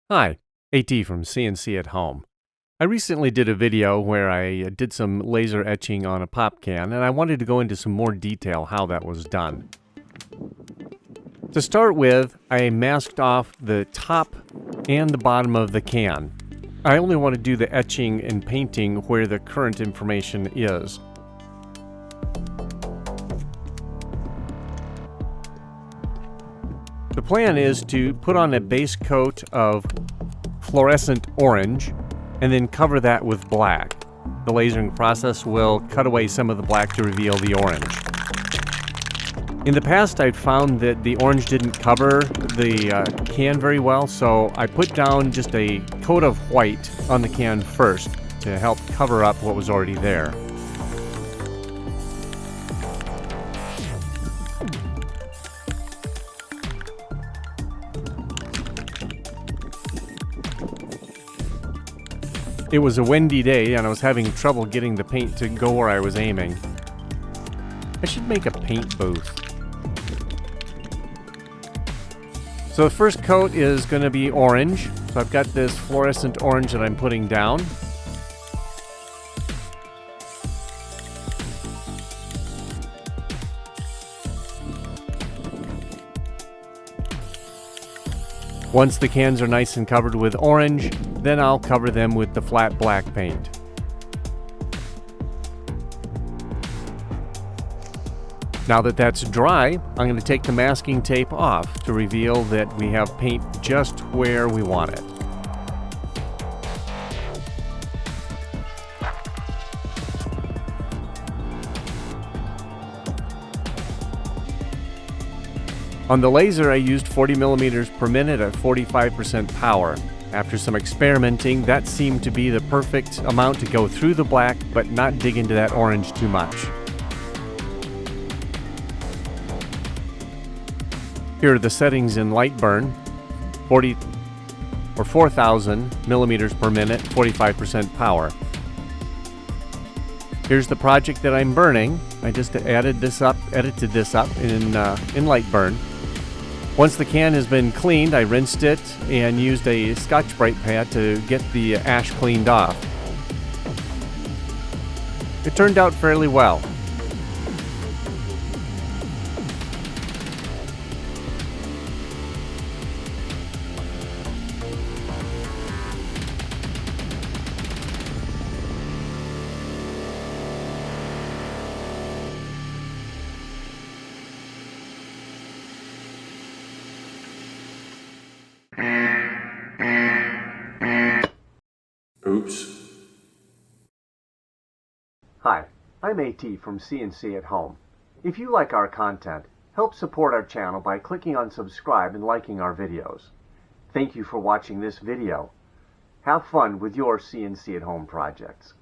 Hi, AT from CNC at Home. I recently did a video where I did some laser etching on a pop can, and I wanted to go into some more detail how that was done. To start with, I masked off the top and the bottom of the can. I only want to do the etching and painting where the current information is. The plan is to put on a base coat of fluorescent orange and then cover that with black. The lasering process will cut away some of the black to reveal the orange. In the past, I'd found that the orange didn't cover the can very well, so I put down just a coat of white on the can first to help cover up what was already there. It was a windy day and I was having trouble getting the paint to go where I was aiming. I should make a paint booth. So the first coat is going to be orange. So I've got this fluorescent orange that I'm putting down. Once the cans are nice and covered with orange, then I'll cover them with the flat black paint. Now that that's dry, I'm going to take the masking tape off to reveal that we have paint just where we want it. On the laser, I used 40 millimeters per minute at 45% power. After some experimenting, that seemed to be the perfect amount to go through the black, but not dig into that orange too much. Here are the settings in light burn, 4,000 millimeters per minute, 45% power. Here's the project that I'm burning. I just edited this up in light burn. Once the can has been cleaned, I rinsed it and used a Scotch-Brite pad to get the ash cleaned off. It turned out fairly well. Oops. Hi, I'm AT from CNC at Home. If you like our content, help support our channel by clicking on subscribe and liking our videos. Thank you for watching this video. Have fun with your CNC at Home projects.